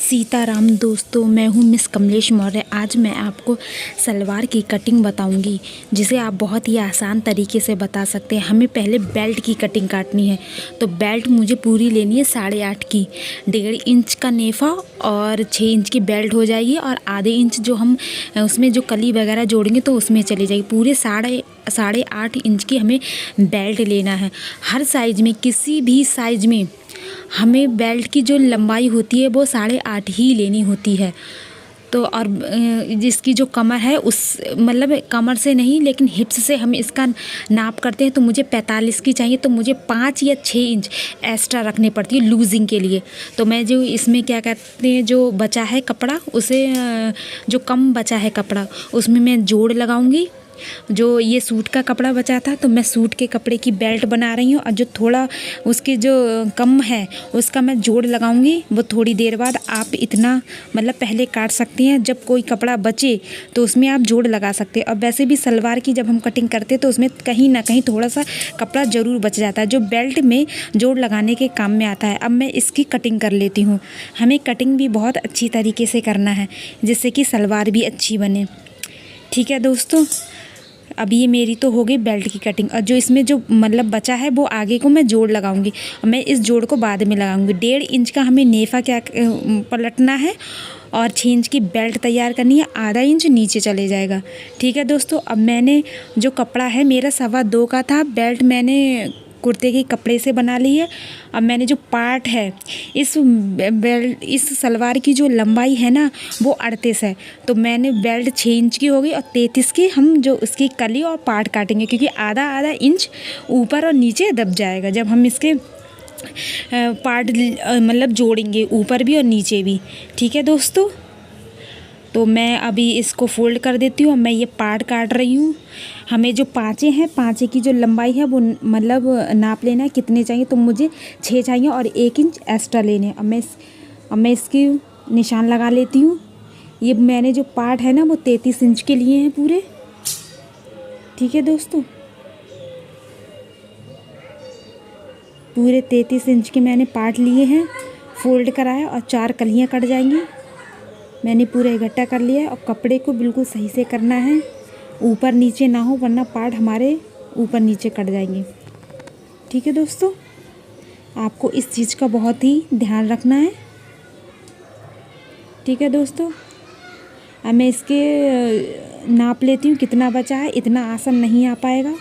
सीताराम दोस्तों, मैं हूँ मिस कमलेश मौर्य। आज मैं आपको सलवार की कटिंग बताऊंगी, जिसे आप बहुत ही आसान तरीके से बता सकते हैं। हमें पहले बेल्ट की कटिंग काटनी है, तो बेल्ट मुझे पूरी लेनी है 8.5 की। 1.5 इंच का नेफा और 6 इंच की बेल्ट हो जाएगी, और आधे इंच जो हम उसमें जो कली वगैरह जोड़ेंगे तो उसमें चली जाएगी। पूरे 8.5 इंच की हमें बेल्ट लेना है। हर साइज में, किसी भी साइज में हमें बेल्ट की जो लंबाई होती है वो 8.5 ही लेनी होती है। तो और जिसकी जो कमर है, उस मतलब कमर से नहीं लेकिन हिप्स से हम इसका नाप करते हैं। तो मुझे 45 की चाहिए, तो मुझे 5 या 6 इंच एक्स्ट्रा रखने पड़ती है लूजिंग के लिए। तो मैं जो इसमें क्या कहते हैं, जो बचा है कपड़ा, उसे जो कम बचा है कपड़ा उसमें मैं जोड़ लगाऊंगी। जो ये सूट का कपड़ा बचा था, तो मैं सूट के कपड़े की बेल्ट बना रही हूँ, और जो थोड़ा उसके जो कम है उसका मैं जोड़ लगाऊंगी। वो थोड़ी देर बाद आप इतना मतलब पहले काट सकती हैं। जब कोई कपड़ा बचे तो उसमें आप जोड़ लगा सकते हैं। और वैसे भी सलवार की जब हम कटिंग करते हैं तो उसमें कहीं ना कहीं थोड़ा सा कपड़ा ज़रूर बच जाता है, जो बेल्ट में जोड़ लगाने के काम में आता है। अब मैं इसकी कटिंग कर लेती हूँ। हमें कटिंग भी बहुत अच्छी तरीके से करना है, जिससे कि सलवार भी अच्छी बने। ठीक है दोस्तों, अब ये मेरी तो हो गई बेल्ट की कटिंग, और जो इसमें जो मतलब बचा है वो आगे को मैं जोड़ लगाऊंगी। मैं इस जोड़ को बाद में लगाऊंगी। 1.5 इंच का हमें नेफा क्या पलटना है, और 6 इंच की बेल्ट तैयार करनी है। आधा इंच नीचे चले जाएगा। ठीक है दोस्तों, अब मैंने जो कपड़ा है मेरा 2.25 का था। बेल्ट मैंने कुर्ते के कपड़े से बना ली है। अब मैंने जो पार्ट है, इस सलवार की जो लंबाई है ना, वो 38 है। तो मैंने बेल्ट 6 इंच की हो गई, और 33 की हम जो उसकी कली और पार्ट काटेंगे, क्योंकि आधा आधा इंच ऊपर और नीचे दब जाएगा जब हम इसके पार्ट मतलब जोड़ेंगे, ऊपर भी और नीचे भी। ठीक है दोस्तों, तो मैं अभी इसको फोल्ड कर देती हूँ। मैं ये पार्ट काट रही हूँ। हमें जो पाँचे हैं, पाँचे की जो लंबाई है वो मतलब नाप लेना है कितने चाहिए। तो मुझे 6 चाहिए और 1 इंच एक्स्ट्रा लेने। अब मैं इसकी निशान लगा लेती हूँ। ये मैंने जो पार्ट है ना, वो 33 इंच के लिए हैं पूरे। ठीक है दोस्तों, पूरे 33 इंच के मैंने पार्ट लिए हैं, फोल्ड कराया, और 4 कलियाँ कट जाएंगी। मैंने पूरा इकट्ठा कर लिया है। और कपड़े को बिल्कुल सही से करना है, ऊपर नीचे ना हो, वरना पार्ट हमारे ऊपर नीचे कट जाएंगे। ठीक है दोस्तों, आपको इस चीज़ का बहुत ही ध्यान रखना है। ठीक है दोस्तों, अब मैं इसके नाप लेती हूँ कितना बचा है। इतना आसान नहीं आ पाएगा,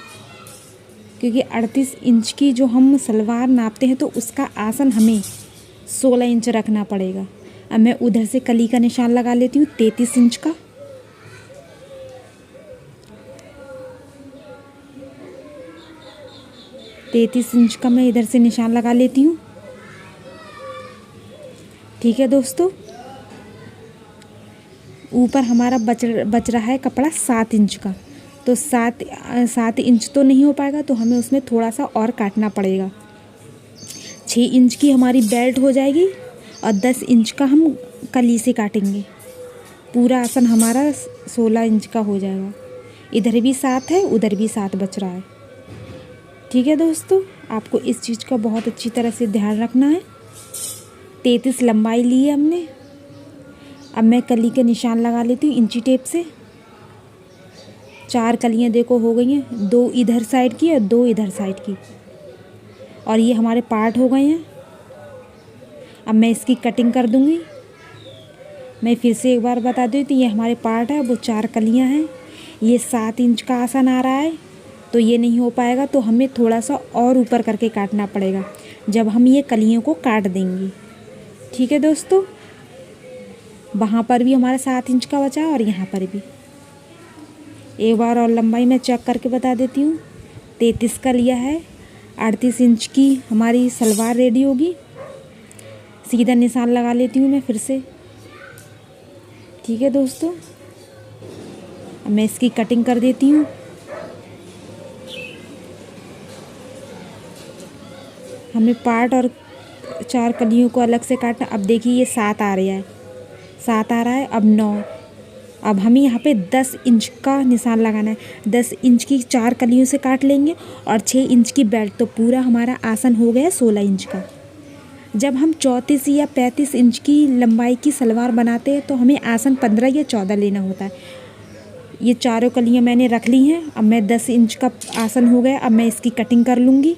क्योंकि 38 इंच की जो हम सलवार नापते हैं तो उसका आसन हमें 16 इंच रखना पड़ेगा। अब मैं उधर से कली का निशान लगा लेती हूँ 33 इंच का। तैंतीस इंच का मैं इधर से निशान लगा लेती हूँ। ठीक है दोस्तों, ऊपर हमारा बच रहा है कपड़ा 7 इंच का। तो 7 इंच तो नहीं हो पाएगा, तो हमें उसमें थोड़ा सा और काटना पड़ेगा। 6 इंच की हमारी बेल्ट हो जाएगी, और 10 इंच का हम कली से काटेंगे। पूरा आसन हमारा 16 इंच का हो जाएगा। इधर भी 7 है, उधर भी 7 बच रहा है। ठीक है दोस्तों, आपको इस चीज़ का बहुत अच्छी तरह से ध्यान रखना है। 33 लंबाई ली है हमने। अब मैं कली के निशान लगा लेती हूँ इंची टेप से। 4 कलियाँ देखो हो गई हैं, 2 इधर साइड की और 2 इधर साइड की, और ये हमारे पार्ट हो गए हैं। अब मैं इसकी कटिंग कर दूँगी। मैं फिर से एक बार बता दूँ, तो ये हमारे पार्ट है, वो 4 कलियाँ हैं। ये 7 इंच का आसन आ रहा है, तो ये नहीं हो पाएगा, तो हमें थोड़ा सा और ऊपर करके काटना पड़ेगा जब हम ये कलियों को काट देंगे। ठीक है दोस्तों, वहाँ पर भी हमारा 7 इंच का बचा, और यहाँ पर भी। एक बार और लंबाई मैं चेक करके बता देती हूँ। 33 का लिया है, 38 इंच की हमारी सलवार रेडी होगी। सीधा निशान लगा लेती हूँ मैं फिर से। ठीक है दोस्तों, अब मैं इसकी कटिंग कर देती हूँ। हमें पार्ट और 4 कलियों को अलग से काटना। अब देखिए ये 7 आ रहा है, 7 आ रहा है, अब 9। अब हमें यहाँ पे 10 इंच का निशान लगाना है। 10 इंच की 4 कलियों से काट लेंगे, और 6 इंच की बेल्ट, तो पूरा हमारा आसन हो गया 16 इंच का। जब हम 34 या 35 इंच की लंबाई की सलवार बनाते हैं तो हमें आसन 15 या 14 लेना होता है। ये चारों कलियां मैंने रख ली हैं। अब मैं 10 इंच का आसन हो गया। अब मैं इसकी कटिंग कर लूँगी।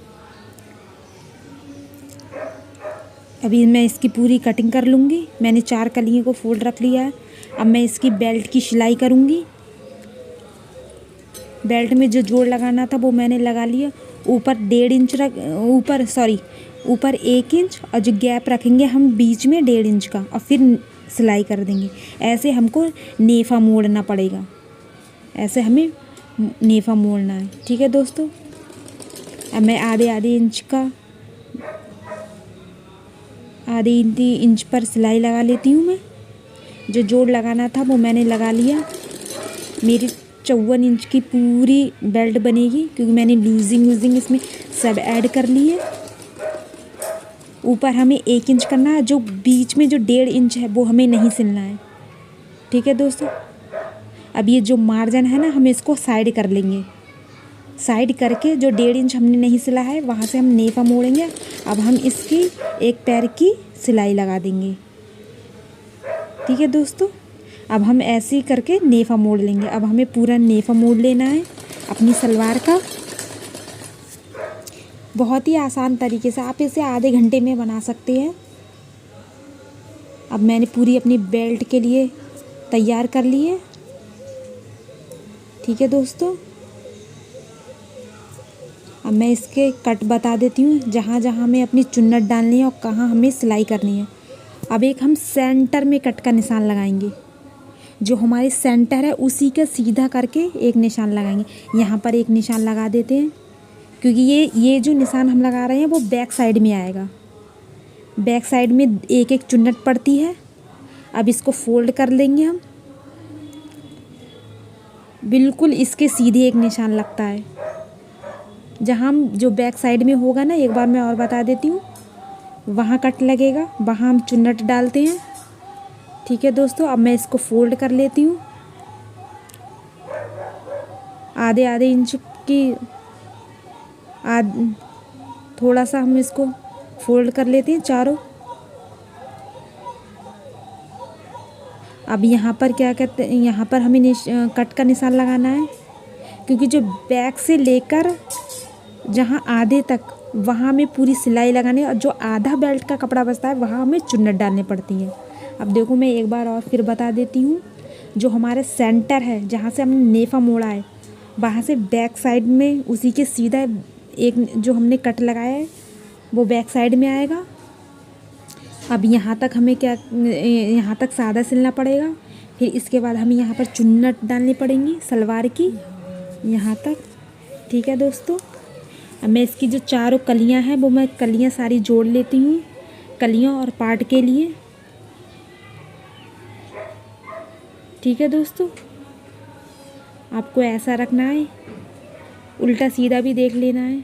अभी मैं इसकी पूरी कटिंग कर लूँगी। मैंने 4 कलियों को फोल्ड रख लिया है। अब मैं इसकी बेल्ट की सिलाई करूँगी। बेल्ट में जो जोड़ लगाना था वो मैंने लगा लिया। ऊपर 1.5 इंच ऊपर 1 इंच और जो गैप रखेंगे हम बीच में 1.5 इंच का, और फिर सिलाई कर देंगे। ऐसे हमको नेफा मोड़ना पड़ेगा। ऐसे हमें नेफा मोड़ना है। ठीक है दोस्तों। अब मैं आधे इंच पर सिलाई लगा लेती हूँ। मैं जो जोड़ लगाना था वो मैंने लगा लिया। मेरी 54 इंच की पूरी बेल्ट बनेगी, क्योंकि मैंने लूजिंग इसमें सब ऐड कर ली है। ऊपर हमें 1 इंच करना है। जो बीच में जो 1.5 इंच है वो हमें नहीं सिलना है। ठीक है दोस्तों। अब ये जो मार्जिन है ना, हम इसको साइड कर लेंगे। साइड करके जो 1.5 इंच हमने नहीं सिला है वहाँ से हम नेफा मोड़ेंगे। अब हम इसकी एक पैर की सिलाई लगा देंगे। ठीक है दोस्तों। अब हम ऐसे ही करके नेफा मोड़ लेंगे। अब हमें पूरा नेफा मोड़ लेना है अपनी सलवार का। बहुत ही आसान तरीके से आप इसे आधे घंटे में बना सकते हैं। अब मैंने पूरी अपनी बेल्ट के लिए तैयार कर ली है। ठीक है दोस्तों। अब मैं इसके कट बता देती हूँ, जहाँ जहाँ हमें अपनी चुन्नट डालनी है और कहाँ हमें सिलाई करनी है। अब एक हम सेंटर में कट का निशान लगाएंगे। जो हमारे सेंटर है उसी का सीधा करके एक निशान लगाएंगे। यहाँ पर एक निशान लगा देते हैं, क्योंकि ये जो निशान हम लगा रहे हैं वो बैक साइड में आएगा। बैक साइड में एक एक चुन्नट पड़ती है। अब इसको फोल्ड कर लेंगे हम। बिल्कुल इसके सीधे एक निशान लगता है। जहाँ हम जो बैक साइड में होगा ना, एक बार मैं और बता देती हूँ, वहाँ कट लगेगा, वहाँ हम चुन्नट डालते हैं। ठीक है दोस्तों। अब मैं इसको फोल्ड कर लेती हूँ। आधे इंच की थोड़ा सा हम इसको फोल्ड कर लेते हैं चारों। अब यहाँ पर क्या कहते हैं, यहाँ पर हमें कट का निशान लगाना है, क्योंकि जो बैक से लेकर जहाँ आधे तक वहाँ में पूरी सिलाई लगानी है, और जो आधा बेल्ट का कपड़ा बचता है वहाँ हमें चुन्नट डालनी पड़ती है। अब देखो मैं एक बार और फिर बता देती हूँ। जो हमारे सेंटर है, जहाँ से हमने नेफा मोड़ा है, वहाँ से बैक साइड में उसी के सीधा एक जो हमने कट लगाया है वो बैक साइड में आएगा। अब यहाँ तक हमें यहाँ तक सादा सिलना पड़ेगा। फिर इसके बाद हमें यहाँ पर चुन्नट डालनी पड़ेंगी सलवार की, यहाँ तक। ठीक है दोस्तों। अब मैं इसकी जो चारों कलियाँ हैं वो मैं कलियाँ सारी जोड़ लेती हूँ, कलियों और पार्ट के लिए। ठीक है दोस्तों। आपको ऐसा रखना है, उल्टा सीधा भी देख लेना है।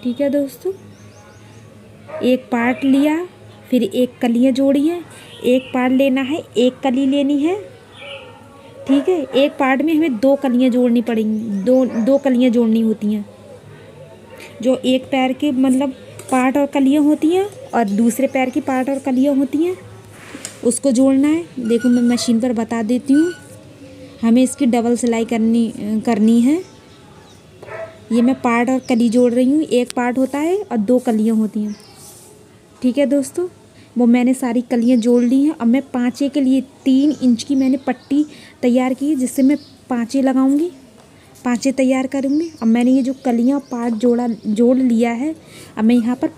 ठीक है दोस्तों। एक पार्ट लिया, फिर एक कलियाँ जोड़ी हैं। एक पार्ट लेना है, एक कली लेनी है। ठीक है। एक पार्ट में हमें 2 कलियाँ जोड़नी पड़ेंगी, दो कलियाँ जोड़नी होती हैं। जो एक पैर के मतलब पार्ट और कलियाँ होती हैं, और दूसरे पैर की पार्ट और कलियाँ होती हैं, उसको जोड़ना है। देखो मैं मशीन पर बता देती हूँ। हमें इसकी डबल सिलाई करनी है। ये मैं पार्ट और कली जोड़ रही हूँ। एक पार्ट होता है और 2 कलियाँ होती हैं। ठीक है दोस्तों। वो मैंने सारी कलियाँ जोड़ ली हैं। अब मैं पाँचे के लिए 3 इंच की मैंने पट्टी तैयार की है, जिससे मैं पाँचे लगाऊंगी, पाँचे तैयार करूंगी। अब मैंने ये जो कलियाँ पार्ट जोड़ लिया है, अब मैं यहाँ पर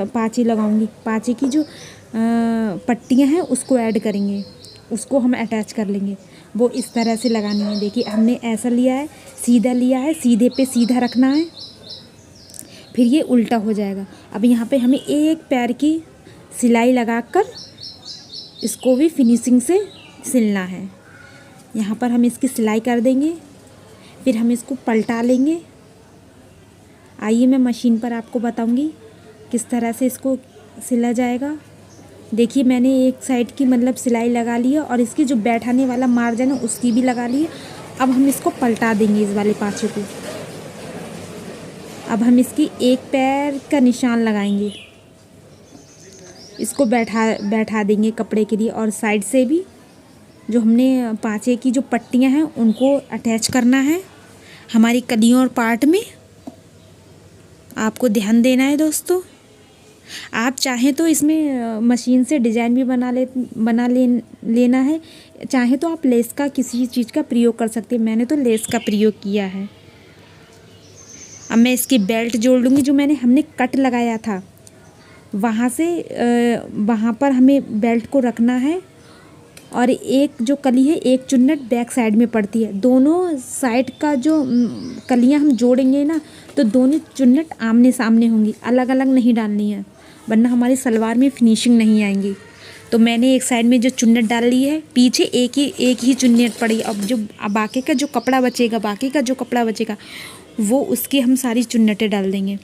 पाँचे लगाऊंगी। पाँचे की जो पट्टियाँ हैं उसको ऐड करेंगे, उसको हम अटैच कर लेंगे। वो इस तरह से लगानी है। देखिए हमने ऐसा लिया है, सीधा लिया है, सीधे पे सीधा रखना है, फिर ये उल्टा हो जाएगा। अब यहाँ पे हमें एक पैर की सिलाई लगाकर इसको भी फिनिशिंग से सिलना है। यहाँ पर हम इसकी सिलाई कर देंगे, फिर हम इसको पलटा लेंगे। आइए मैं मशीन पर आपको बताऊंगी किस तरह से इसको सिला जाएगा। देखिए मैंने एक साइड की मतलब सिलाई लगा ली है, और इसकी जो बैठाने वाला मार्जिन है उसकी भी लगा ली है। अब हम इसको पलटा देंगे, इस वाले पाँचे को। अब हम इसकी एक पैर का निशान लगाएंगे, इसको बैठा देंगे कपड़े के लिए। और साइड से भी जो हमने पाँचे की जो पट्टियां हैं उनको अटैच करना है हमारी कलियों और पार्ट में। आपको ध्यान देना है दोस्तों। आप चाहें तो इसमें मशीन से डिज़ाइन भी बना लेना है, चाहे तो आप लेस का किसी चीज़ का प्रयोग कर सकते हैं। मैंने तो लेस का प्रयोग किया है। अब मैं इसकी बेल्ट जोड़ लूँगी। जो हमने कट लगाया था वहाँ से वहाँ पर हमें बेल्ट को रखना है। और एक जो कली है, एक चुन्नट बैक साइड में पड़ती है। दोनों साइड का जो कलियाँ हम जोड़ेंगे ना, तो दोनों चुन्नट आमने सामने होंगी, अलग अलग नहीं डालनी है, वरना हमारी सलवार में फिनिशिंग नहीं आएंगी। तो मैंने एक साइड में जो चुन्नट डाल ली है, पीछे एक ही चुन्नट पड़ी। अब जो बाकी का जो कपड़ा बचेगा वो उसकी हम सारी चुन्नटें डाल देंगे।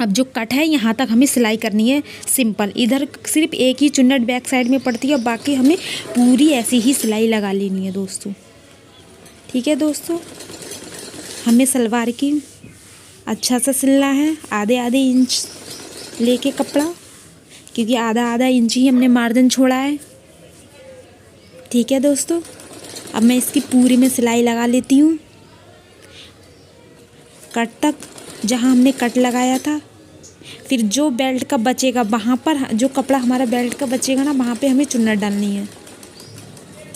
अब जो कट है यहाँ तक हमें सिलाई करनी है सिंपल। इधर सिर्फ एक ही चुन्नट बैक साइड में पड़ती है और बाकी हमें पूरी ऐसी ही सिलाई लगा लेनी है दोस्तों। ठीक है दोस्तों, हमें सलवार की अच्छा सा सिलना है, आधे इंच लेके कपड़ा, क्योंकि आधा इंच ही हमने मार्जिन छोड़ा है। ठीक है दोस्तों, अब मैं इसकी पूरी में सिलाई लगा लेती हूँ कट तक, जहाँ हमने कट लगाया था। फिर जो बेल्ट का बचेगा वहाँ पर, जो कपड़ा हमारा बेल्ट का बचेगा ना, वहाँ पे हमें चुन्नट डालनी है।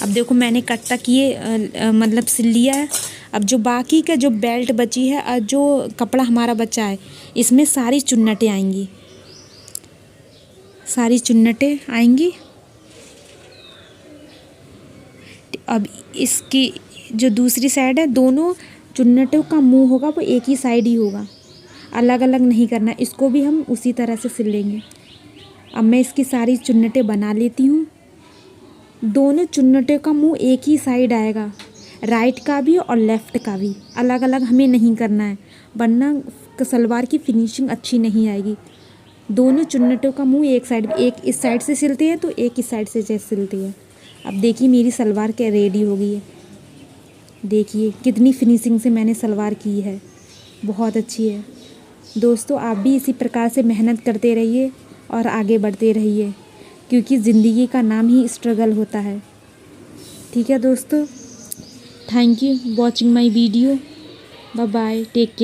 अब देखो मैंने कट तक ये मतलब सिल लिया है। अब जो बाकी का जो बेल्ट बची है और जो कपड़ा हमारा बचा है, इसमें सारी चुन्नटें आएंगी। अब इसकी जो दूसरी साइड है, दोनों चुन्नटों का मुंह होगा वो एक ही साइड ही होगा, अलग अलग नहीं करना। इसको भी हम उसी तरह से सिल लेंगे। अब मैं इसकी सारी चुन्नटें बना लेती हूँ। दोनों चुन्नटों का मुंह एक ही साइड आएगा, राइट का भी और लेफ़्ट का भी, अलग अलग हमें नहीं करना है, वरना सलवार की फिनिशिंग अच्छी नहीं आएगी। दोनों चुन्नटों का मुंह एक साइड, एक इस साइड से सिलते हैं तो एक इस साइड से जैसे सिलती है। अब देखिए मेरी सलवार क्या रेडी हो गई है। देखिए कितनी फिनिशिंग से मैंने सलवार की है, बहुत अच्छी है। दोस्तों आप भी इसी प्रकार से मेहनत करते रहिए और आगे बढ़ते रहिए, क्योंकि ज़िंदगी का नाम ही स्ट्रगल होता है। ठीक है दोस्तों, thank you watching my video. Bye bye, take care.